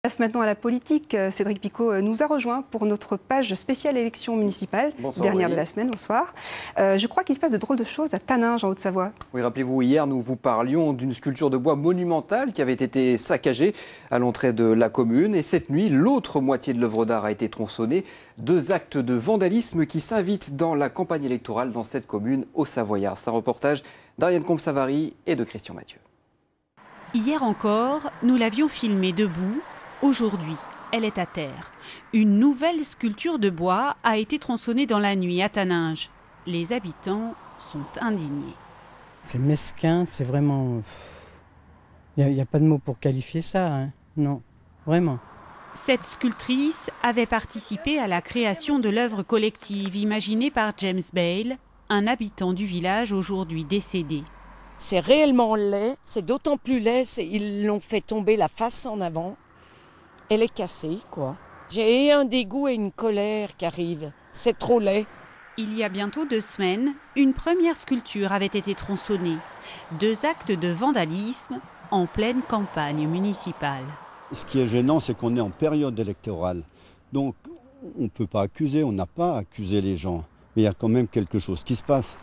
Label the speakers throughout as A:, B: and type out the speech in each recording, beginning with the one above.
A: Passe maintenant à la politique. Cédric Picot nous a rejoint pour notre page spéciale élection municipale,
B: Bonsoir,
A: dernière
B: Aurélie.
A: de la semaine. Bonsoir. Je crois qu'il se passe de drôles de choses à Taninges, en Haute-Savoie.
B: Oui, rappelez-vous, hier, nous vous parlions d'une sculpture de bois monumentale qui avait été saccagée à l'entrée de la commune. Et cette nuit, l'autre moitié de l'œuvre d'art a été tronçonnée. 2 actes de vandalisme qui s'invitent dans la campagne électorale dans cette commune au Savoyard. C'est un reportage d'Ariane Combe-Savary et de Christian Mathieu.
C: Hier encore, nous l'avions filmée debout. Aujourd'hui, elle est à terre. Une nouvelle sculpture de bois a été tronçonnée dans la nuit à Taninges. Les habitants sont indignés.
D: C'est mesquin, c'est vraiment... Il n'y a pas de mots pour qualifier ça, hein. Non, vraiment.
C: Cette sculptrice avait participé à la création de l'œuvre collective imaginée par James Bale, un habitant du village aujourd'hui décédé.
E: C'est réellement laid, c'est d'autant plus laid, ils l'ont fait tomber la face en avant. Elle est cassée, quoi. J'ai un dégoût et une colère qui arrivent. C'est trop laid.
C: Il y a bientôt 2 semaines, une première sculpture avait été tronçonnée. 2 actes de vandalisme en pleine campagne municipale.
F: Ce qui est gênant, c'est qu'on est en période électorale. Donc, on ne peut pas accuser, on n'a pas accusé les gens. Mais il y a quand même quelque chose qui se passe.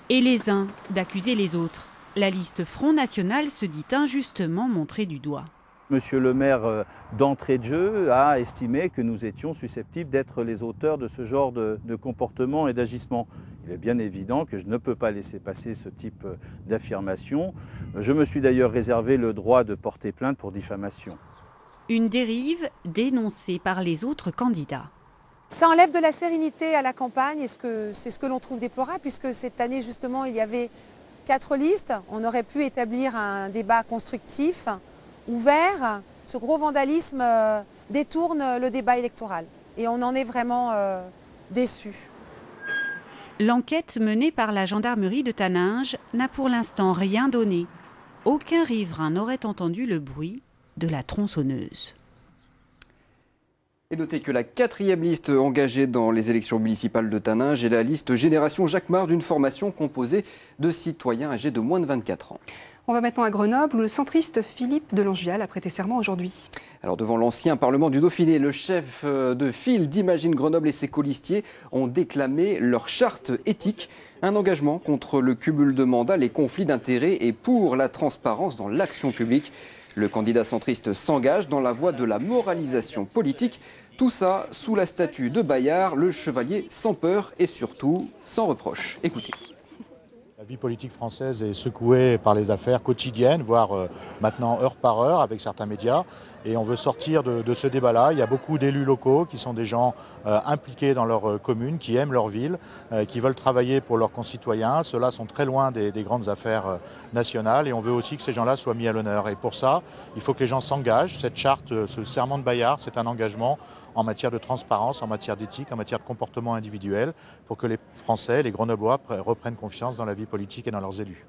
C: Et les uns d'accuser les autres. La liste Front National se dit injustement montrée du doigt.
G: Monsieur le maire, d'entrée de jeu, a estimé que nous étions susceptibles d'être les auteurs de ce genre de comportement et d'agissement. Il est bien évident que je ne peux pas laisser passer ce type d'affirmation. Je me suis d'ailleurs réservé le droit de porter plainte pour diffamation.
C: Une dérive dénoncée par les autres candidats.
H: Ça enlève de la sérénité à la campagne et c'est ce que l'on trouve déplorable puisque cette année justement il y avait 4 listes. On aurait pu établir un débat constructif, ouvert. Ce gros vandalisme détourne le débat électoral et on en est vraiment déçus.
C: L'enquête menée par la gendarmerie de Taninges n'a pour l'instant rien donné. Aucun riverain n'aurait entendu le bruit de la tronçonneuse.
B: Et notez que la 4e liste engagée dans les élections municipales de Taninges est la liste Génération Jacquemart d'une formation composée de citoyens âgés de moins de 24 ans.
A: On va maintenant à Grenoble où le centriste Philippe de Longevial a prêté serment aujourd'hui.
B: Alors devant l'ancien Parlement du Dauphiné, le chef de file d'Imagine Grenoble et ses colistiers ont déclamé leur charte éthique, un engagement contre le cumul de mandats, les conflits d'intérêts et pour la transparence dans l'action publique. Le candidat centriste s'engage dans la voie de la moralisation politique, tout ça sous la statue de Bayard, le chevalier sans peur et surtout sans reproche. Écoutez.
I: La vie politique française est secouée par les affaires quotidiennes, voire maintenant heure par heure avec certains médias. Et on veut sortir de ce débat-là. Il y a beaucoup d'élus locaux qui sont des gens impliqués dans leur commune, qui aiment leur ville, qui veulent travailler pour leurs concitoyens. Ceux-là sont très loin des grandes affaires nationales et on veut aussi que ces gens-là soient mis à l'honneur. Et pour ça, il faut que les gens s'engagent. Cette charte, ce serment de Bayard, c'est un engagement en matière de transparence, en matière d'éthique, en matière de comportement individuel, pour que les Français, les Grenoblois, reprennent confiance dans la vie politique et dans leurs élus.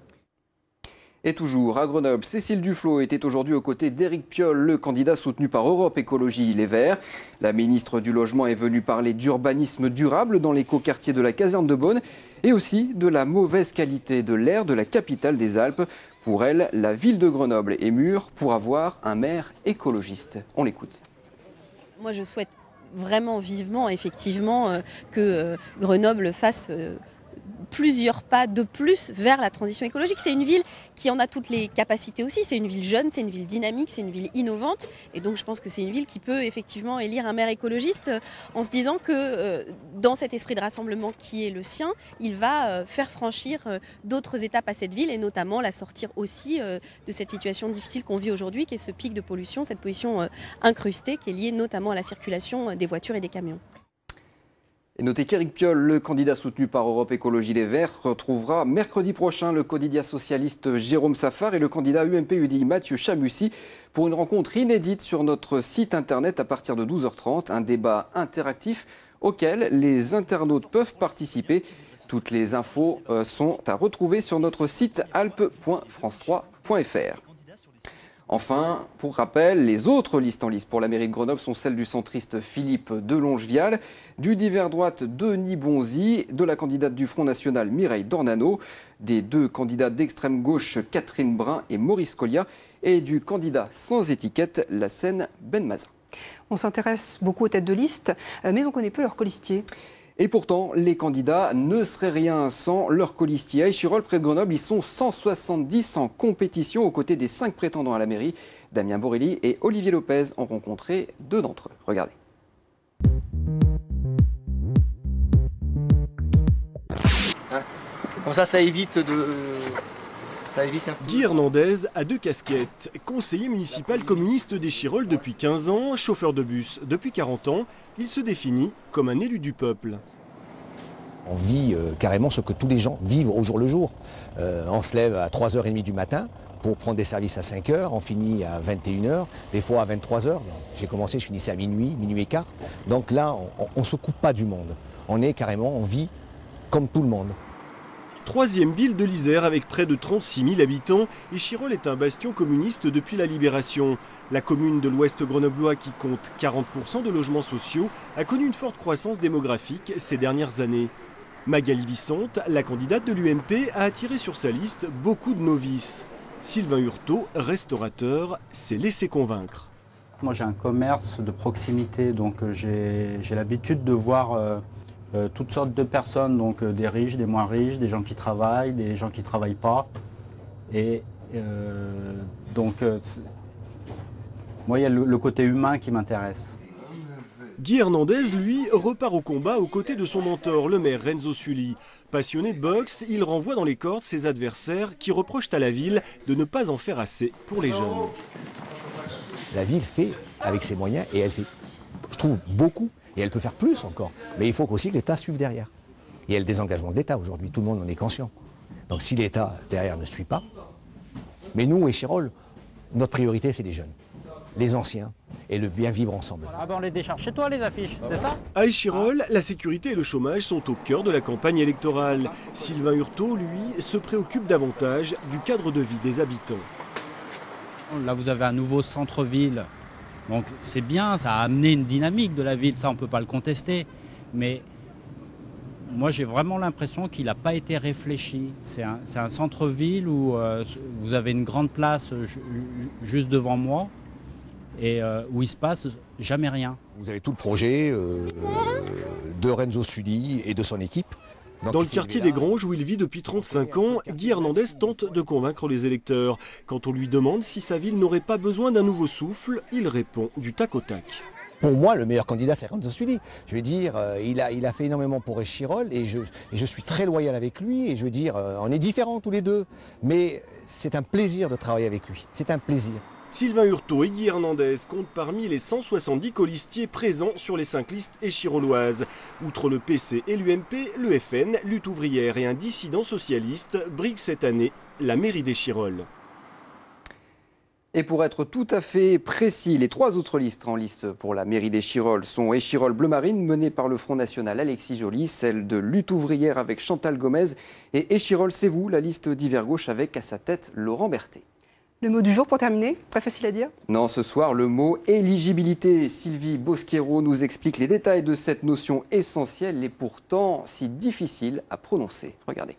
B: Et toujours à Grenoble, Cécile Duflot était aujourd'hui aux côtés d'Éric Piolle, le candidat soutenu par Europe Écologie Les Verts. La ministre du Logement est venue parler d'urbanisme durable dans l'écoquartier de la caserne de Beaune et aussi de la mauvaise qualité de l'air de la capitale des Alpes. Pour elle, la ville de Grenoble est mûre pour avoir un maire écologiste. On l'écoute.
J: Moi, je souhaite vraiment vivement, effectivement, que Grenoble fasse plusieurs pas de plus vers la transition écologique. C'est une ville qui en a toutes les capacités aussi. C'est une ville jeune, c'est une ville dynamique, c'est une ville innovante. Et donc, je pense que c'est une ville qui peut effectivement élire un maire écologiste en se disant que dans cet esprit de rassemblement qui est le sien, il va faire franchir d'autres étapes à cette ville et notamment la sortir aussi de cette situation difficile qu'on vit aujourd'hui, qui est ce pic de pollution, cette pollution incrustée qui est liée notamment à la circulation des voitures et des camions.
B: Et notez qu'Éric Piolle, le candidat soutenu par Europe Écologie Les Verts, retrouvera mercredi prochain le candidat socialiste Jérôme Safar et le candidat UMP-UDI Mathieu Chamussy pour une rencontre inédite sur notre site internet à partir de 12h30. Un débat interactif auquel les internautes peuvent participer. Toutes les infos sont à retrouver sur notre site alpes.france3.fr. Enfin, pour rappel, les autres listes en lice pour la mairie de Grenoble sont celles du centriste Philippe de Longevial, du divers droite Denis Bonzi, de la candidate du Front National Mireille Dornano, des 2 candidats d'extrême gauche Catherine Brun et Maurice Colliat, et du candidat sans étiquette, la Seine Ben Mazin.
A: On s'intéresse beaucoup aux têtes de liste, mais on connaît peu leurs colistiers.
B: Et pourtant, les candidats ne seraient rien sans leurs colistiers. À Échirolles, près de Grenoble, ils sont 170 en compétition aux côtés des 5 prétendants à la mairie. Damien Borelli et Olivier Lopez ont rencontré 2 d'entre eux. Regardez.
K: Comme ça évite de...
L: Guy Hernandez a 2 casquettes. Conseiller municipal communiste d'Échirolles depuis 15 ans, chauffeur de bus depuis 40 ans, il se définit comme un élu du peuple.
M: On vit carrément ce que tous les gens vivent au jour le jour. On se lève à 3h30 du matin pour prendre des services à 5h, on finit à 21h, des fois à 23h. J'ai commencé, je finissais à minuit, minuit et quart. Donc là, on ne se coupe pas du monde. On vit comme tout le monde.
L: 3e ville de l'Isère avec près de 36 000 habitants, Échirolles est un bastion communiste depuis la Libération. La commune de l'Ouest grenoblois qui compte 40% de logements sociaux a connu une forte croissance démographique ces dernières années. Magali Vicente, la candidate de l'UMP, a attiré sur sa liste beaucoup de novices. Sylvain Hurtaud, restaurateur, s'est laissé convaincre.
N: Moi j'ai un commerce de proximité, donc j'ai l'habitude de voir toutes sortes de personnes, donc des riches, des moins riches, des gens qui travaillent, des gens qui ne travaillent pas. Et moi, il y a le côté humain qui m'intéresse.
L: Guy Hernandez, lui, repart au combat aux côtés de son mentor, le maire Renzo Sully. Passionné de boxe, il renvoie dans les cordes ses adversaires qui reprochent à la ville de ne pas en faire assez pour les jeunes.
M: La ville fait avec ses moyens et elle fait, je trouve, beaucoup. Et elle peut faire plus encore. Mais il faut aussi que l'État suive derrière. Il y a le désengagement de l'État aujourd'hui, tout le monde en est conscient. Donc si l'État derrière ne suit pas, mais nous, Échirolles, notre priorité c'est les jeunes, les anciens et le bien vivre ensemble.
N: Ah ben on les décharge chez toi les affiches, c'est ça?
L: À Échirolles, la sécurité et le chômage sont au cœur de la campagne électorale. Sylvain Hurtaud, lui, se préoccupe davantage du cadre de vie des habitants.
O: Là vous avez un nouveau centre-ville. Donc c'est bien, ça a amené une dynamique de la ville, ça on ne peut pas le contester. Mais moi j'ai vraiment l'impression qu'il n'a pas été réfléchi. C'est un centre-ville où vous avez une grande place juste devant moi et où il ne se passe jamais rien.
M: Vous avez tout le projet de Renzo Sully et de son équipe.
L: Dans le quartier des Granges où il vit depuis 35 ans, Guy Hernandez tente de convaincre les électeurs. Quand on lui demande si sa ville n'aurait pas besoin d'un nouveau souffle, il répond du tac au tac.
M: Pour moi, le meilleur candidat, c'est Renzo Sully. Je veux dire, il a fait énormément pour Échirolles et je suis très loyal avec lui. Et je veux dire, on est différents tous les deux. Mais c'est un plaisir de travailler avec lui. C'est un plaisir.
L: Sylvain Hurtaud et Guy Hernandez comptent parmi les 170 colistiers présents sur les 5 listes échirolloises. Outre le PC et l'UMP, le FN, Lutte ouvrière et un dissident socialiste briguent cette année la mairie d'Échirolles.
B: Et pour être tout à fait précis, les 3 autres listes en liste pour la mairie d'Échirolles sont Échirolles Bleu Marine, menée par le Front National Alexis Joly, celle de Lutte ouvrière avec Chantal Gomez et Échirolles C'est vous, la liste d'hiver gauche avec à sa tête Laurent Berthet.
A: Le mot du jour pour terminer, très facile à dire.
B: Non, ce soir, le mot éligibilité. Sylvie Bosquero nous explique les détails de cette notion essentielle et pourtant si difficile à prononcer. Regardez.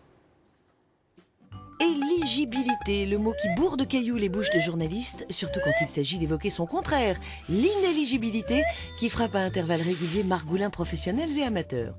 P: Éligibilité, le mot qui bourre de cailloux les bouches de journalistes, surtout quand il s'agit d'évoquer son contraire, l'inéligibilité, qui frappe à intervalles réguliers margoulins professionnels et amateurs.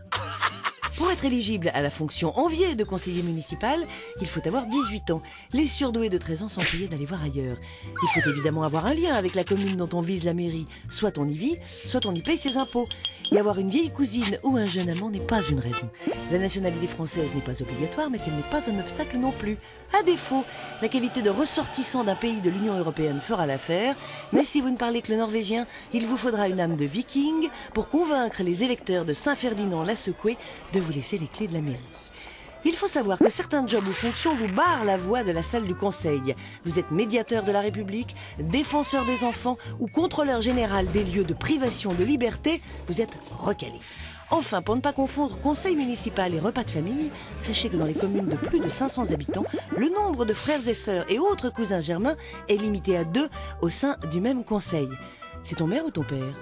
P: Pour être éligible à la fonction enviée de conseiller municipal, il faut avoir 18 ans. Les surdoués de 13 ans sont priés d'aller voir ailleurs. Il faut évidemment avoir un lien avec la commune dont on vise la mairie. Soit on y vit, soit on y paye ses impôts. Y avoir une vieille cousine ou un jeune amant n'est pas une raison. La nationalité française n'est pas obligatoire, mais ce n'est pas un obstacle non plus. À défaut, la qualité de ressortissant d'un pays de l'Union européenne fera l'affaire. Mais si vous ne parlez que le norvégien, il vous faudra une âme de viking pour convaincre les électeurs de Saint-Ferdinand-la-Secoué de vous laisser les clés de la mairie. Il faut savoir que certains jobs ou fonctions vous barrent la voie de la salle du conseil. Vous êtes médiateur de la République, défenseur des enfants ou contrôleur général des lieux de privation de liberté, vous êtes recalé. Enfin, pour ne pas confondre conseil municipal et repas de famille, sachez que dans les communes de plus de 500 habitants, le nombre de frères et sœurs et autres cousins germains est limité à 2 au sein du même conseil. C'est ton mère ou ton père ?